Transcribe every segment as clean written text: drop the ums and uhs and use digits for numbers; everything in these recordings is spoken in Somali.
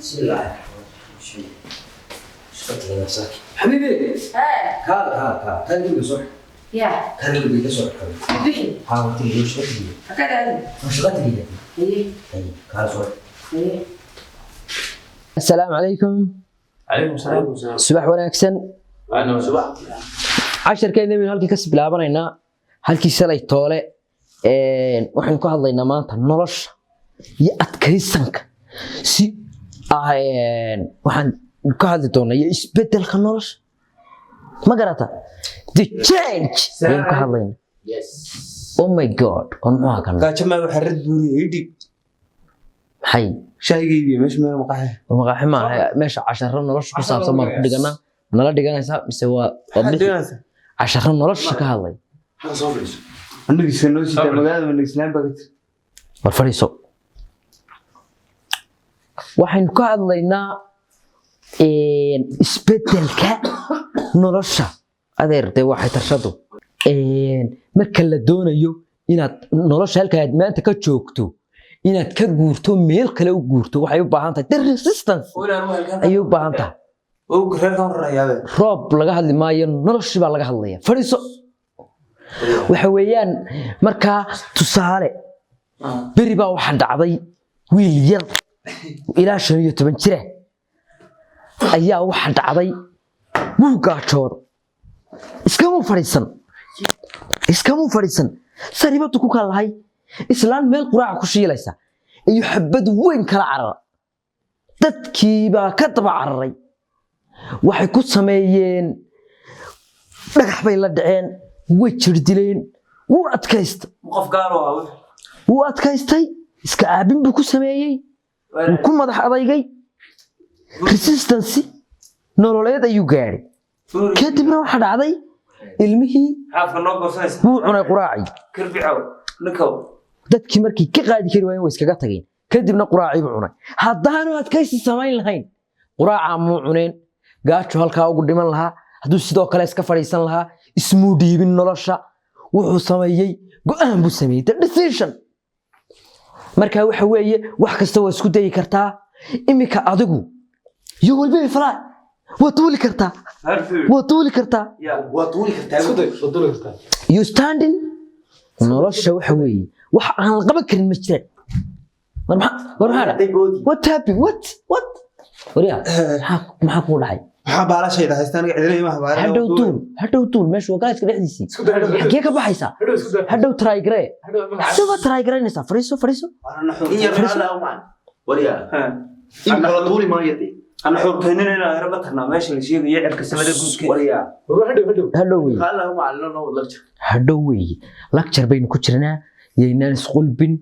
بسم الله شيء شفتي نفسك حبيبي ها تاني صح يا تاني اللي صح بحي ها انت ليش شفتي هكذا مش غتري ايه اي قال صح ايه السلام عليكم. عليكم السلام. subax wanaagsan. أنا subax. casharkeena min halkii ka bilaabanaynaa halkii shalay toole waxaan ku hadlaynaa maanta nolosha iyo adkaysanka si waxaan ka hadli doonaa iyo isbedelka nolosha ma garata the change ayaan ku hadlaynaa. Yes. Oh my god on ma kan Kacama waxa red buuri idib. hay Shaygeeyay meesh meel maqaxay. maqaaxi ma meesha casharo nolosha ku saabsan ma ku dhiganaa nala dhiganaysa mise waa casharo nolosha ka hadlay Waxa soo fadhiiso. Anigu isnoo sida magaalada man Islaam bagad. war fadhiiso waxaan ka hadlaynaa isbedelka nolosha adeertay waxay tarshado marka la doonayo inaad nolosha halka aad maanta ka joogto inaad ka guurto meel kale u guurto waxay u baahan tahay resistance ay u baahan tahay Oo reer kan raayade. roob laga hadli maayo nolosha baa laga hadlaya fadhiiso waxa weeyaan marka tusaale beri baa waxa dhacday wiil yar ilaa 15 jir ayaa waxa dhacday wuu gaajooday iskama fadhiisan saribadu ku kalahay islaan meel quraac ku shiilaysa iyo xabad weyn kala carar dadkii baa ka daba cararay waxay ku sameeyeen dhagax bay la dhaceen way jirdileen wuu adkaystay Qof gaar ah. wuu adkaystay iska aabin buu ku sameeyay wuu ku madax adaygay resistance nololeed ayuu gaaray kadibna waxa dhacday ilmihii Xaafka loo gorsanaysa. wuu cunay quraaci Kirbicow. Nikow. dadkii markii ka qaadi kari waayeen way iskaga tageen kadibna quraaci buu cunay haddaanu adkaysi samayn lahayn quraaca muu cuneen gaajo halkaa ugu dhiman lahaa hadduu sidoo kale iska fadhiisan lahaa ismuu dhiibin nolosha wuxuu sameeyey go'aan buu sameeyey the decision marka waxa weeye wax kasta waa isku dayi kartaa imika adigu you will be fly waa tuuli kartaa Ya, waa tuuli kartaa. you standing nolosha waxa weeye wax aan la qaban karin ma jiraan war what happened what wariya maxaa ku dhacay Waxa baalasheeda haystaan cidina ima habaareen. hadhow tuul meesha waa galaaska dhexdiisii xagee ka baxaysaa hadhow trygree hadhow trygreenaysaa fariiso In yar hada u maan. Wariya. In kala tuuli ma yadi. Ana xorteynina arba tarna meesha la sheegay cirka samada guudkeeda. Wariya. hadhow weeye lecture baynu ku jirnaa yaynaan isqulbin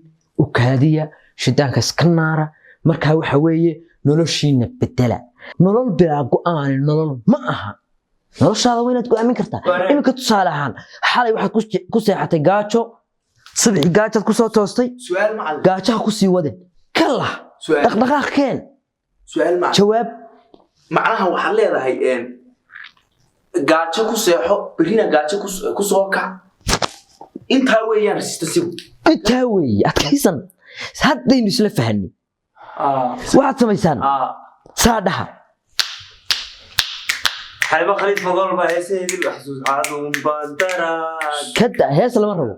u kaadiya shidaanka iska naara markaa waxa weeye noloshiina bedela nolol bilaa go'aan nolol ma aha noloshaada waa inaad go'aamin kartaa iminka tusaale ahaan xalay waxaad ku seexatay gaajo sabixi gaajaad ku soo toostay Su'aal macallin. gaajaha ku sii waden kala dhaqdhaqaaq keen Su'aal macallin. jawaab macnaha waxaad leedahay gaajo ku seexo birina gaajo ku soo kac intaa weeyaan resistance intaa weeye adkaysan haddaynu isla fahanay waxaad samaysaan saadhaha xayba khaliid fadol baa heesaheedii xasuus caadun bandara kada hees lama rabo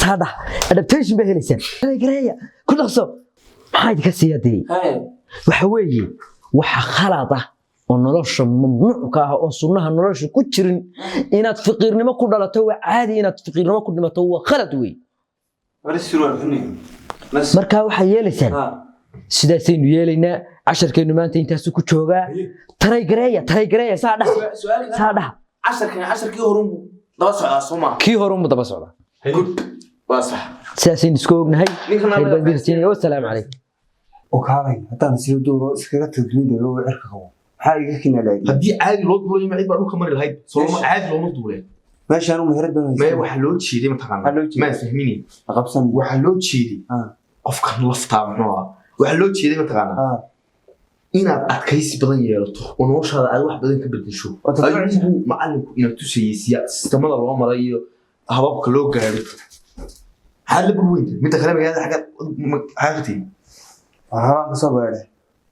saadhaha adaptation bay helaysaan gareeya ku dhaqso maxaa idinka siiyadee waxa weeye waxa khalad ah oo nolosha mamnuuc ka ah oo sunnaha nolosha ku jirin inaad faqiirnimo ku dhalato waa caadi inaad faqiirnimo ku dhimato waa khalad weeye marka waxaa yeelaysaan sidaasaynu yeelaynaa casharkeenu maanta intaasu ku joogaa taraygareeya saadhaha casharkii horun daba socdaa Soomaa kii horunbu daba socdaa waa sax sidaasaynu isku ognahay wasalaamu calaykum وكالي هذا نسيو دورو اسكغا تدوينده oo cirka qabo waxa iga kinaalay hadii caadi loo duulay ma cid baa dhulka mari lahayd soo caadi loo duulay meeshaan uu meherad doonayay ma waxa loo jeeday ma taqaan ma fahmini qabsan waxa loo jeeday qofkan laftaa nooca waxa loo jeeday ma taqaan inaad adkaysi badan yeelato oo noloshaada aad wax badan ka bedesho macallinku inaad tusaysiya sistemada loo marayo hababka loo gaaro حال بالوين متى خلابك هذا حاجتي waxaa ka soo beeray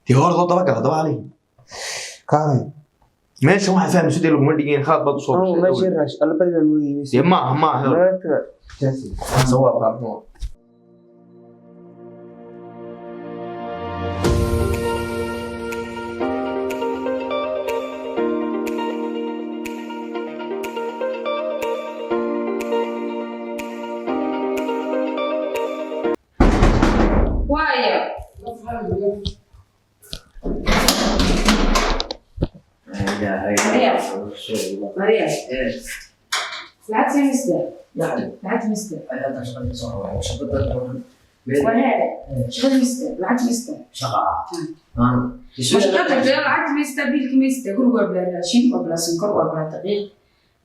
دي هور ضد بقى ضد عليه kaalay ماشي واحد فاهم سيدي لو ما دقين خالد بعض صوت meeshii raash alla bariga muudiyay يا ما meelka jaasi سوا فاهم Maria. لعبت مستر. يعني لعبت مستر. هذا شغل صار وشبكة وهذا شغل مستر. لعبت مستر. شغال مش قلت لعبت مستر بيلك مستر كل قبل راشين قبل سكر قبل دقيق.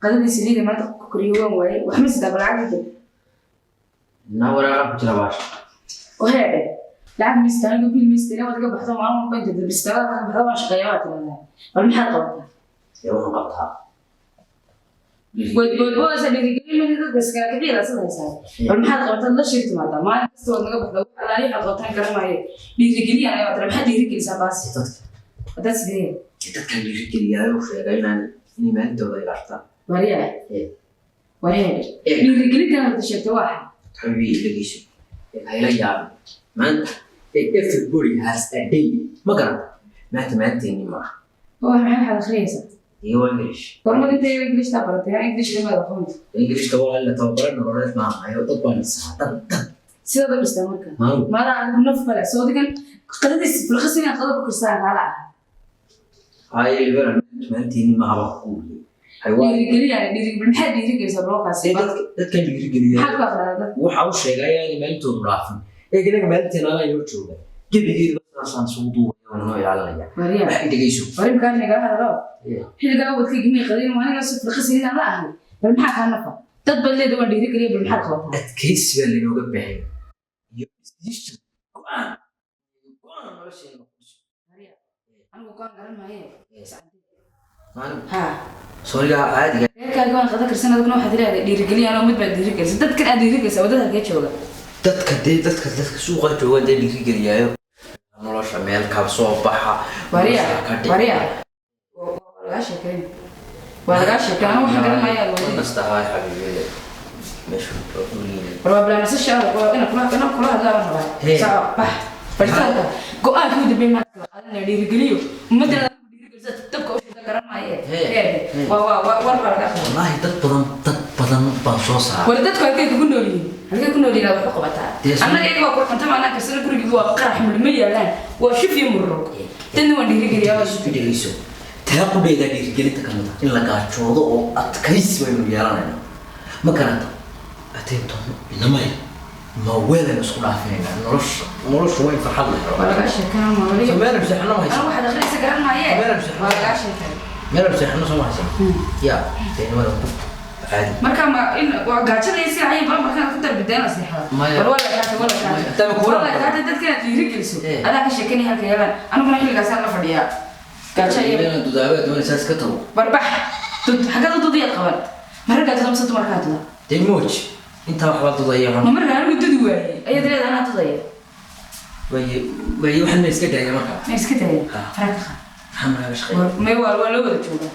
قدر سليدة ما تكرر يوم واي وحمس ده بالعادة. نورا بتلواش وهذا لعب مستر قبل مستر وده قبل حضر معهم بنت المستر قبل حضر مش قيامات ولا والمحل يوم قطها والبوز اللي يقول من بس كان كبير اصلا صار والمحل قبل الله شريت ما ما استوى نقبل حضر على لي حضرتين كلام هاي بيرجلي انا ترى محد يرجل سباس بس غير تتكلم بشكل يا وفي غيرنا إني ما أنت ولا يعرفها وريا وريا بيرجلي كان تشتت واحد حبيبي اللي يشوف هاي لا يعرف ما أنت everybody has a day ما قرأت ما أنتني ما هو محل خريسة هو إنجليش ورمض أنت إنجليش تعبرت يعني إنجليش لما دخلت إنجليش تبغى إلا تبغى نقولت معها هي طبعا الساعة سيدا ده بيستمر كان ما ما أنا عندهم نف بلا سو كان قدرت في الخصم يعني قدر بكر ساعة على هاي البلد ما أنتني ما بقول بيرجلي يعني بيرجل بالمحل بيرجل سبروك هسي dadkan dhiirigeliya حد بقى waxa uu sheegay in meeltoodu raafin eeganaga meelteena la iyo jooga gebigeedu saan soo duubay oo ilaalinaya وريا wax dhigayso وريم كان نجا هذا لا حلقة أول كي جميع قديم وأنا قصدي في الخصم هنا لا أهل بالمحل كان نفع تدبل لي دول بيرجلي بالمحل خلاص adkaysi baa laynooga baahan iyo isdiisha go'aan nolosheena أنا وكان قرن معي maan ها sooriga caadiga كان كمان قدك السنة دكنا واحد لا ديرجلي أنا مد بعد ديرجلي صدق كان ديرجلي سودها كيت شوقة dadka suuqa jooga dee dhiirigeliyayo nolosha meel ka soo baxa وريا ولا شيء ولا شيء كان واحد قرن معي nastahay xabiibi meeshu joogniin ولا بلا نفس الشيء أنا كلها لا هي. مرة صعب فلسفة قاعد كده بين أنا ديرجليو مدة تبقى وش قرن معي هي ورا wallahi dad badan baa soo saaray ولدتك هيك يكون نورين هيك يكون نورين على حقبتها أنا إيه بقول أنت ما أنا كسر كل جوا قرح من المية الآن وشوف يمرق تنو عندي رجلي يا isku dhigayso taaqobeeda dhiirigelinta ka mid ah in la gaajoodo oo adkaysi waynu yeelanayna ma garanta ateento inamay ma weelan isku dhaafinayna noloshu way farxad leh ولا قاش كلام ولا meela bixino ma haysan أنا واحد أخلي سكران معي ولا قاش كلام meela bixino soo ma haysan ya teen wala caadi marka ma in gaajadaysi ay bal marka ku darbideen aslixa wala Tama kuura. wala kaata dadka dhiirigeliso adaa ka sheekanay halka yalan aniguna xilligaas aan la fadhiyaa gaajay inaan dudaabe doon saas ka tago barbax xagada dudiyad qaban marka gaajada markaa tada teen mooj inta waxba dudaya ma marka anigu dudi waayay ayad leedahay anaa tudaya way waxna iska daaya marka ma iska tahay faraka xamra shaqay ma waa loo wada joogaa